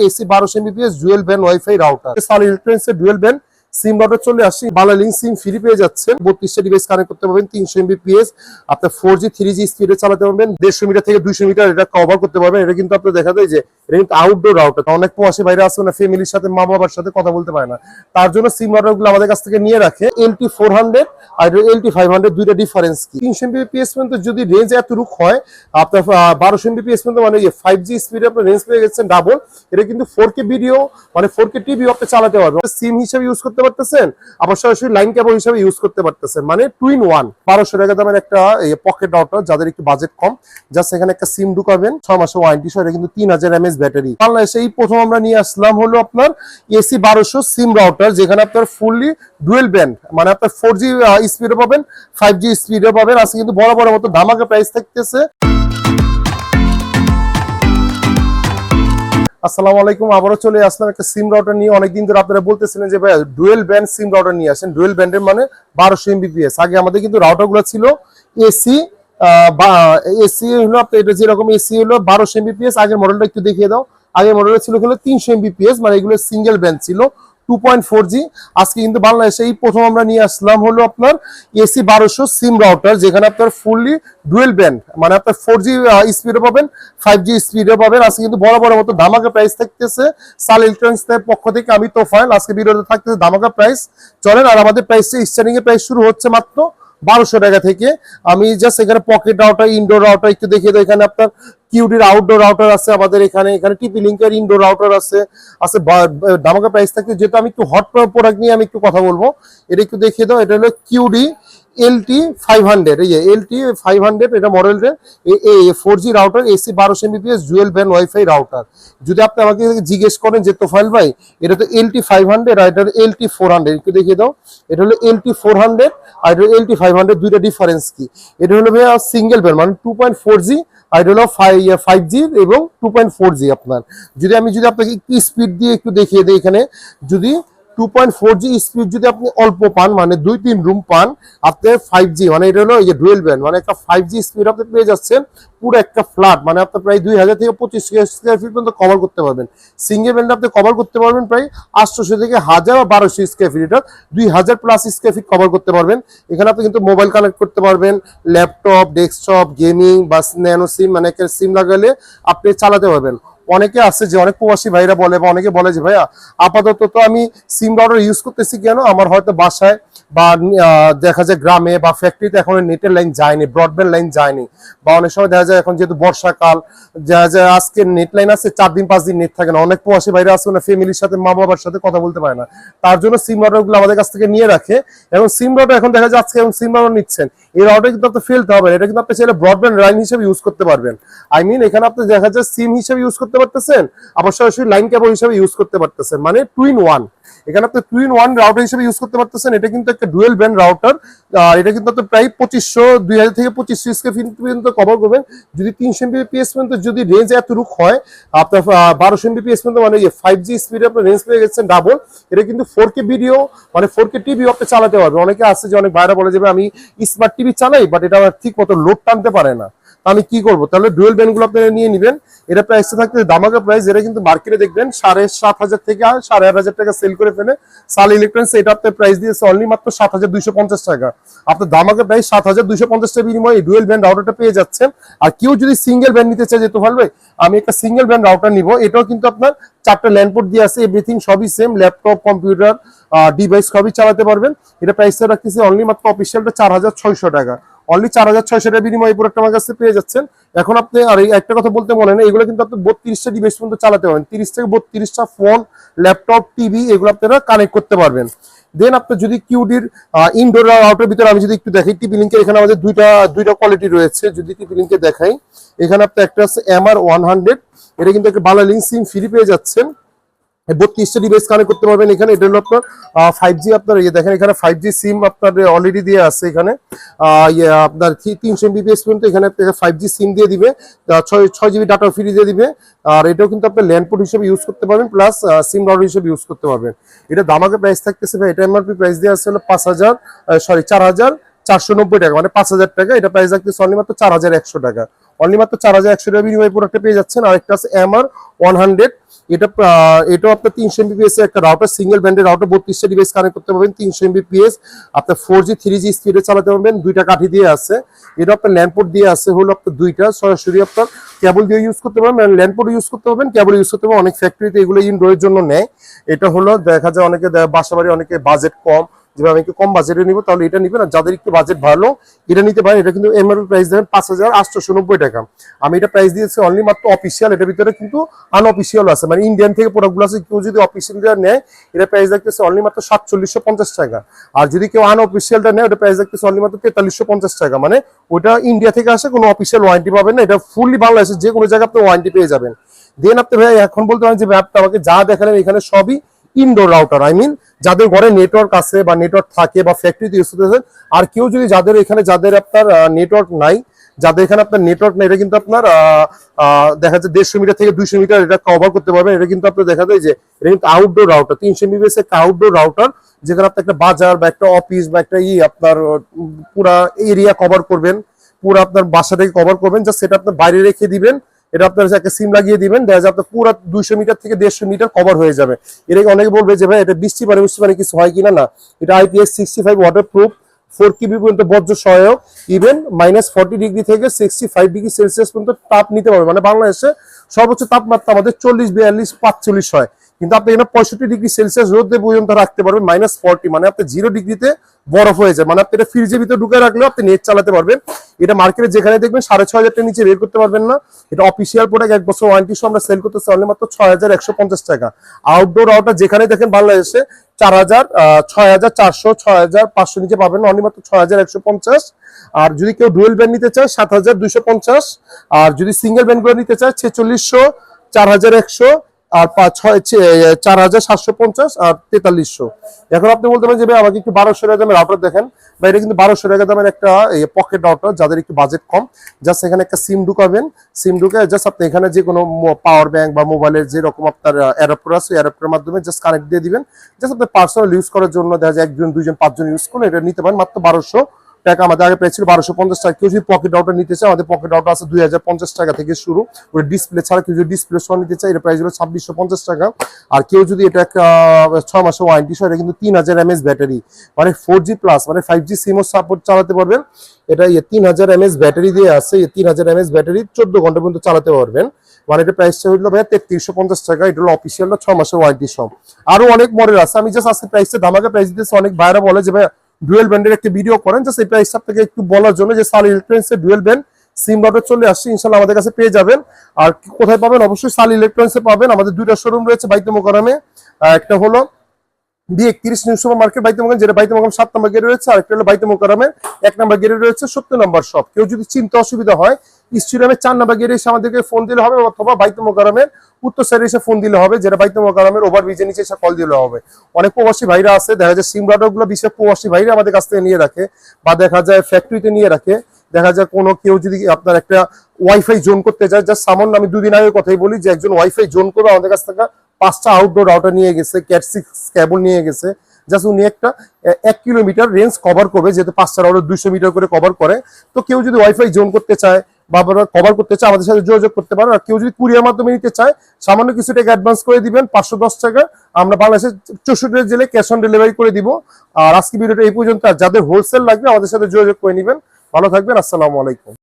AC 1200 Mbps dual band WiFi router Sun ইলেকট্রনিক্সের dual band সিম router চলে আসছে। Bangla link SIM free পেয়ে যাচ্ছেন। 32টা ডিভাইস কানেক্ট করতে পারবেন। 300 এমবিপিএস আপনার 4G 3G স্পিডে চালাতে পারবেন। 150 মিটার থেকে 200 মিটার এটা কভার করতে পারবেন। এটা কিন্তু আপনার দেখা যায় যে এটা কিন্তু আউটডোর রাউটার। অনেক প্রবাসী বাইরে আছে না, ফ্যামিলির সাথে মা বাবার সাথে কথা বলতে পারে না, তার জন্য সিম রাউটার গুলো আমাদের কাছ থেকে নিয়ে রাখে। LT 400 আর LT 500 দুইটা ডিফারেন্স কি? 300 এমবিপিএস পর্যন্ত যদি রেঞ্জ এতটুকু হয়, আপনার 1200 এমবিপিএস পর্যন্ত মানে 5G স্পিডে আপনার রেঞ্জ পেয়ে গেছেন ডাবল। এটা কিন্তু 4K ভিডিও মানে 4K টিভি আপনি চালাতে পারবেন। সিম হিসেবে ইউজ করতে পারতেছেন, আবার সরাসরি লাইন কেবল হিসেবে ইউজ করতে পারতেছেন, মানে 2 in 1। 1200 টাকা দামের একটা পকেট রাউটার, যাদের একটু বাজেট কম, জাস্ট এখানে একটা সিম ঢুকাবেন, 6 মাসের ওয়ারেন্টি সহ। এটা কিন্তু 3000 mAh ব্যাটারি। বাংলাদেশে এই প্রথম আমরা নিয়ে আসলাম হলো আপনার এসি 1200 সিম রাউটার, যেখানে আপনার ফুললি ডুয়েল ব্যান্ড মানে আপনার 4G স্পিডও পাবেন, 5G স্পিডও পাবেন। আজকে কিন্তু বড় বড় মতো ধামাকা প্রাইস থাকতেছে। আসসালামু আলাইকুম, আবারও চলে আসলাম একটা সিম রাউটার নিয়ে। অনেকদিন ধরে আপনারা বলতেছিলেন যে ভাই ডুয়েল ব্যান্ড সিম রাউটার নিয়ে আসেন। ডুয়েল ব্যান্ডের মানে 1200 এমবিপিএস। আগে আমাদের কিন্তু রাউটার গুলো ছিল এসি এসি হলো আপনার, এটা যেরকম এসি হলো 1200 এমবিপিএস। আগের মডেলটা একটু দেখিয়ে দাও। আগের মডেলটা ছিল হলো 300 এমবিপিএস, মানে এগুলো সিঙ্গেল ব্যান্ড ছিল 2.4G। আজকে কিন্তু বাংলাদেশে এই প্রথম আমরা নিয়ে আসলাম হলো আপনার এসি 1200 সিম রাউটার, যেখানে আপনার ফুললি ডুয়েল ব্যান্ড মানে আপনার 4G স্পিডও পাবেন, 5G স্পিডও পাবেন। আজকে কিন্তু বড় বড় মতো ধামাকা প্রাইস থাকতেছে সাল ইলেকট্রনিক্স এর পক্ষ থেকে। আমি তোফায়েল, আজকে ভিডিওতে থাকতেছে ধামাকা প্রাইস। চলেন, আর আমাদের প্রাইস স্টার্টিং এর প্রাইস শুরু হচ্ছে মাত্র 1200 টাকা থেকে। আমি জাস্ট এখানে পকেট রাউটার, ইনডোর রাউটার একটু দেখিয়ে দেবো। এখানে আপনার কিউডির আউটডোর রাউটার আছে আমাদের এখানে। এখানে টিপি লিঙ্কের ইনডোর রাউটার আছে। ধামাকা প্রাইস থাকতে, যেহেতু আমি একটু হট প্রোডাক্ট নিয়ে আমি একটু কথা বলবো, এটা একটু দেখিয়ে দাও। এটা হলো কিউডি LT 500, এই যে LT 500 এটা মডেলটা 4G router, AC 1200 Mbps dual band WiFi router. যদি আপনি আমাকে জিজ্ঞেস করেন যে তোফায়েল ভাই এটা তো LT 500 আর এটা LT 400, একটু দেখিয়ে দাও। এটা হলো LT 400 আর এটা LT 500 দুইটা ডিফারেন্স কি? এটা হলো ভাই সিঙ্গেল ব্যান্ড মানে 2.4G, আর এটা হলো 5G এবং 2.4G। আপনার যদি আপনাকে একটু স্পিড দিয়ে একটু দেখিয়ে দিই, এখানে যদি 2.4G স্পিড যদি আপনি অল্প পান, মানে 2-3 রুম পান, আপনি 5G মানে এটা হলো এই যে ডুয়েল ব্যান্ড মানে একটা 5G স্পিড আপনি পেয়ে যাচ্ছেন পুরো একটা ফ্ল্যাট, মানে আপনি প্রায় 2000 থেকে 2500 স্কয়ার ফিট পর্যন্ত কভার করতে পারবেন। সিঙ্গেল ব্যান্ড আপনি কভার করতে পারবেন প্রায় 800 থেকে 1000 বা 1200 স্কয়ার ফিট, এটা 2000 প্লাস স্কয়ার ফিট কভার করতে পারবেন। এখানে আপনি কিন্তু মোবাইল কানেক্ট করতে পারবেন, ল্যাপটপ, ডেস্কটপ, গেমিং বা ন্যানো সিম মানে একটা সিম লাগালে আপনি চালাতে পারবেন। অনেকে আছে যে অনেক প্রবাসী ভাইরা বলে বা অনেকে বলে যে ভাইয়া আপাতত তো আমি সিম রাউটার ইউজ করতেছি কেন, আমার হয়তো বাসায় বা দেখা যায় গ্রামে বা ফ্যাক্টরিতে এখন নেটের লাইন যায়নি, ব্রডব্যান্ড লাইন যায়নি, বা অনেক সময় দেখা যায় এখন যেহেতু বর্ষাকাল, দেখা যায় আজকে নেট লাইন আছে 4 দিন 5 দিন নেট থাকে না। অনেক প্রবাসী ভাইরা আছে না, ফ্যামিলির সাথে মা বাবার সাথে কথা বলতে পারে না, তার জন্য সিম রাউটার গুলো আমাদের কাছ থেকে নিয়ে রাখে। এবং সিম রাউটার এখন দেখা যায় আজকে এখন সিম রাউটার নিচ্ছেন, এই রাউটার কিন্তু আপনি ফেলতে হবে, এটা কিন্তু আপনি চাইলে ব্রডব্যান্ড লাইন হিসেবে ইউজ করতে পারবেন। এখানে আপনি দেখা যায় সিম হিসেবে ইউজ করতে পারতেছেন, আবার সরাসরি লাইন কেবল হিসেবে ইউজ করতে পারতেছেন, মানে 2 in 1। এখানে আপনি 2 in 1 রাউটার হিসেবে ইউজ করতে পারতেছেন। এটা কিন্তু একটা ডুয়েল ব্যান্ড রাউটার। এটা কিন্তু আপনি প্রায় 2000 থেকে 2500 স্কয়ার ফিট পর্যন্ত কভার করবেন। যদি 300 এমবিপিএস পর্যন্ত যদি রেঞ্জ এতটুকু হয়, আপনার 1200 এমবিপিএস পর্যন্ত মানে 5G স্পিডে আপনি রেঞ্জ পেয়ে গেছেন ডাবল। এটা কিন্তু 4K ভিডিও মানে 4K টিভি আপনি চালাতে পারবেন। অনেকে আছে যে অনেক ভাইরা বলে যে আমি স্মার্ট টিভি চালাই, বাট এটা ঠিক মতো লোড টানতে পারে না, আমি কি করবো? তাহলে ডুয়েল ব্যান্ড গুলো আপনারা নিয়ে নেবেন। এটা প্রাইসটা থাকতে ধামাকা প্রাইস। এটা কিন্তু মার্কেটে দেখবেন 7500 থেকে 8500 টাকা সেল করে ফেলে সাল ইলেকট্রনিক্স। এটা আপনার প্রাইস দিয়েছে অনলি মাত্র 7250 টাকা। আপনার ধামাকা প্রাইস 7250 টাকা বিনিময়ে ডুয়েল ব্যান্ড রাউটারটা পেয়ে যাচ্ছেন। আর কেউ যদি সিঙ্গেল ব্যান্ড নিতে চায়, যেতে পারবে আমি একটা সিঙ্গেল ব্যান্ড রাউটার নিব, এটাও কিন্তু আপনার 4টা ল্যান্ড পোর্ট দিয়ে আছে, এভরিথিং সবই সেম, ল্যাপটপ, কম্পিউটার, ডিভাইস সবই চালাতে পারবেন। এটা প্রাইসটা রাখতেছে অনলি মাত্র অফিসিয়ালটা 4600 টাকা। অনলি 4600 টাকা বিনিময়ে এই প্রোডাক্টটা আমার কাছে পেয়ে যাচ্ছেন। এখন আপনি আর একটা কথা বলতে মনে নেই, এগুলো কিন্তু আপনি 32টা ডিভাইস পর্যন্ত চালাতে পারবেন, 30 থেকে 32টা ফোন, ল্যাপটপ, টিভি এগুলো আপনারা কানেক্ট করতে পারবেন। দেন আপনি যদি কিউডির ইনডোর রাউটার ভিতরে আমি যদি একটু দেখাই, টিপি লিঙ্কের এখানে আমাদের দুইটা কোয়ালিটি রয়েছে। যদি টিপি লিঙ্কে দেখাই, এখানে আপনি একটা আছে MR100, এটা কিন্তু একটা বাংলা লিঙ্ক সিম ফ্রি পেয়ে যাচ্ছেন। 32টা ডিভাইস কানেক্ট করতে পারবেন। এখানে এটা হলো আপনার 5G, আপনার দেখেন এখানে 5G সিম আপনার অলরেডি দিয়ে আছে। এখানে আপনার 300 এমবিপিএস পর্যন্ত এখানে 5G সিম দিয়ে দিবে, 6 GB ডাটা ফ্রি দিয়ে দিবে। আর এটাও কিন্তু আপনি ল্যান্ড পোর্ট হিসেবে ইউজ করতে পারবেন, প্লাস সিম রাউটার হিসেবে ইউজ করতে পারবেন। এটা ধামাকা প্রাইস থাকতেছে ভাই। এটা এমআরপি প্রাইস দিয়ে আছে হলো 4490 টাকা, মানে 5000 টাকা। এটা প্রাইস রাখতেছে অনলি মাত্র 4100 টাকা। অনলি মাত্র 4100 টাকা বিনিময়ে প্রোডাক্টটা পেয়ে যাচ্ছেন। আরেকটা আছে MR 100, এটাও আপনার 300 Mbps এর একটা রাউটার, সিঙ্গেল ব্যান্ডের রাউটার, 32টা ডিভাইস কানেক্ট করতে পারবেন, 300 Mbps আপনার 4G 3G স্পিডে চালাতে পারবেন। দুইটা কাঠি দিয়ে আছে, এটা আপনার ল্যান্ড পোর্ট দিয়ে আছে হলো আপনার দুইটা, সরাসরি আপনার কেবল দিয়ে ইউজ করতে পারবেন, ল্যান্ড পোর্ট ইউজ করতে পারবেন, কেবল ইউজ করতে পারবেন। অনেক ফ্যাক্টরিতে এগুলো ইনডোরের জন্য নেয়। এটা হলো দেখা যায় অনেকে বাসাবাড়ি অনেকে বাজেট কম, যেভাবে আমি একটু কম বাজেটে নিব তাহলে এটা নিবেন, আর যাদের একটু বাজেট ভালো এটা নিতে পারেন। এটা কিন্তু এমআরপি প্রাইস দেবেন 5890 টাকা। আমি এটা প্রাইস দিয়েছি অনলি মাত্র অফিসিয়াল, এটার ভিতরে কিন্তু আনঅফিসিয়াল আছে, মানে ইন্ডিয়ান থেকে প্রোডাক্টগুলো আছে, কেউ যদি অফিসিয়ালটা নেয় এটা প্রাইস রাখতেছে অনলি মাত্র 4750 টাকা। আর যদি কেউ আনঅফিসিয়ালটা নেয় ওটা প্রাইস রাখতেছে অনলি মাত্র 4350 টাকা। মানে ওটা ইন্ডিয়া থেকে আসে, কোনো অফিসিয়াল ওয়ারেন্টি পাবেন না, এটা ফুললি বাংলাদেশের যে কোনো জায়গায় আপনি ওয়ারেন্টি পেয়ে যাবেন। দেন আপনি ভাই এখন বলতে পারেন যে আপনি আমাকে যা দেখালেন এখানে সবই ইনডোর রাউটার, আই মিন যাদের ঘরে নেটওয়ার্ক আছে বা নেটওয়ার্ক থাকে বা ফ্যাক্টরিতে ইউজ করতেছেন। আর কেউ যদি যাদের এখানে যাদের আপনার নেটওয়ার্ক নাই, যাদের এখানে আপনার নেটওয়ার্ক নেই, এটা কিন্তু আপনার দেখা যায় 150 মিটার থেকে 200 মিটার এটা কভার করতে পারবেন। এটা কিন্তু আপনার দেখা যায় যে এটা কিন্তু আউটডোর রাউটার, 300 Mbps একটা আউটডোর রাউটার, যেখানে আপনি একটা বাজার বা একটা অফিস বা একটা আপনার পুরা এরিয়া কভার করবেন, পুরো আপনার বাসাটাকে কভার করবেন, জাস্ট সেটা আপনার বাইরে রেখে দিবেন। এটা আপনার একটা সিম লাগিয়ে দিবেন, দেখা যায় আপনার পুরো 200 মিটার থেকে 150 মিটার কভার হয়ে যাবে। এটাকে অনেকে বলবে যে ভাই এটা বৃষ্টি পানি কিছু হয় কিনা, না, এটা IPS65 ওয়াটারপ্রুফ, 4 KB পর্যন্ত বজ্র সহায়ক, ইভেন -40 ডিগ্রি থেকে 65 ডিগ্রি সেলসিয়াস পর্যন্ত তাপ নিতে পারবে। মানে বাংলাদেশে সর্বোচ্চ তাপমাত্রা আমাদের 40, 42, 45 হয়, কিন্তু আপনি এখানে 65 ডিগ্রি সেলসিয়াস রোদে পর্যন্ত রাখতে পারবেন, -40, মানে আপনি 0 ডিগ্রিতে বরফ হয়ে যায়। মানে আপনি এটা ফ্রিজের ভিতরে ঢুকে রাখলেও আপনি নেট চালাতে পারবেন। এটা মার্কেটে যেখানে দেখবেন 6500 টাকার নিচে বের করতে পারবেন না। এটা অফিসিয়াল প্রোডাক্ট, 1 বছর ওয়ারেন্টি সহ আমরা সেল করতেছি অনলি মাত্র 6150 টাকা। আউটডোর রাউটার যেখানে দেখেন বাংলাদেশে 4000, 6400, 6500 নিচে পাবেন অনলি মাত্র 6150। আর যদি কেউ ডুয়েল ব্যান্ড নিতে চায় 7250, আর যদি সিঙ্গেল ব্যান্ড করে নিতে চায় 4600, 4100, আর 4750 আর 4300। এখন আপনি বলতে পারেন যে ভাই আমাকে একটু 1200 টাকা দামের রাউটার দেখেন, বা এটা কিন্তু 1200 টাকা দামের একটা পকেট রাউটার, যাদের একটু বাজেট কম। জাস্ট এখানে একটা সিম ঢুকাবেন, সিম ঢুকে জাস্ট আপনি এখানে যে কোনো পাওয়ার ব্যাংক বা মোবাইলের যেরকম আপনার অ্যাডাপ্টার আছে অ্যাডাপ্টারের মাধ্যমে জাস্ট কানেক্ট দিয়ে দিবেন। জাস্ট আপনি পার্সোনাল ইউজ করার জন্য দেখা যায় 1 জন 2 জন 5 জন ইউজ করলে এটা নিতে পারেন মাত্র 1200 টাকা। আমাদের আগে প্রাইস ছিল 1250 টাকা। কেউ যদি পকেট রাউটার নিতে চায়, আমাদের পকেট রাউটার আছে 2050 টাকা থেকে শুরু, ওই ডিসপ্লে ছাড়া কেউ যদি ডিসপ্লে সহ নিতে চায় এটা প্রাইস হলো 2650 টাকা। আর কেউ যদি এটা 6 মাসের ওয়ারেন্টি সহ, এটা কিন্তু 3000 mAh ব্যাটারি, মানে 4G প্লাস মানে 5G সিমও সাপোর্ট চালাতে পারবেন। এটা 3000 mAh ব্যাটারি দিয়ে আছে, 3000 mAh ব্যাটারি 14 ঘন্টা পর্যন্ত চালাতে পারবেন। মানে এটা প্রাইসটা হইলো ভাইয়া 3350 টাকা। এটা হলো অফিসিয়াল 6 মাসের ওয়ারেন্টি সহ। আরো অনেক মডেল আছে, আমি জাস্ট আজকে প্রাইসটা ধামাকা প্রাইস দিতেছি। অনেক ভাইরা বলে যে ভাই ডুয়েল ব্যান্ডের একটা ভিডিও করেন, জাস্ট এই প্রাইসটা আপনাকে একটু বলার জন্য যে সালি ইলেকট্রনিক্স এর ডুয়েল ব্যান্ড সিম রাউটার চলে আসছে, ইনশাআল্লাহ আমাদের কাছে পেয়ে যাবেন। আর কোথায় পাবেন? অবশ্যই সালি ইলেকট্রনিক্সে পাবেন। আমাদের দুইটা শোরুম রয়েছে বাইতুল মোকাররমে, একটা হলো B31 নিউ সুপার মার্কেট বাইতুল মোকাররম, যেটা বাইতুল মোকাররম 7 নম্বর গেটে রয়েছে, আর একটা হলো বাইতুল মোকাররমের 1 নম্বর গেটে রয়েছে 70 নম্বর শপ। কেউ যদি চিনতে অসুবিধা হয় স্টেডিয়ামের 4 নম্বর গেটে এসে আমাদেরকে ফোন দিলে হবে, অথবা বাইতুল মোকাররমের উত্তর সাইডে এসে ফোন দিলে হবে, যেটা বাইতুল মোকাররমের ওভারব্রিজের নিচে এসে কল দিলে হবে। অনেক প্রবাসী ভাইরা আছে, দেখা যায় সিম রাউটার গুলো বিশেষ প্রবাসী ভাইরা আমাদের কাছ থেকে নিয়ে রাখে, বা দেখা যায় ফ্যাক্টরিতে নিয়ে রাখে। দেখা যায় কোনো কেউ যদি আপনার একটা ওয়াইফাই জোন করতে যায়, জাস্ট সামান্য আমি 2 দিন আগের কথাই বলি যে একজন ওয়াইফাই জোন করে আমাদের কাছ থেকে 5টা আউটডোর রাউটার নিয়ে গেছে, ক্যাট 6 কেবল নিয়ে গেছে। জাস্ট উনি একটা 1 কিলোমিটার রেঞ্জ কভার করবে, যেহেতু 5টা রাউটার 200 মিটার করে কভার করে। তো কেউ যদি ওয়াইফাই জোন করতে চায় বা কভার করতে চায়, আমাদের সাথে যোগাযোগ করতে পারেন। আর কেউ যদি কুরিয়ার মাধ্যমে নিতে চায়, সামান্য কিছু টাকা অ্যাডভান্স করে দিবেন, 510 টাকা। আমরা বাংলাদেশের 64 জেলায় ক্যাশ অন ডেলিভারি করে দিব। আর আজকে ভিডিওটা এই পর্যন্ত। আর যাদের হোলসেল লাগবে আমাদের সাথে যোগাযোগ করে নেবেন। ভালো থাকবেন, আসসালামু আলাইকুম।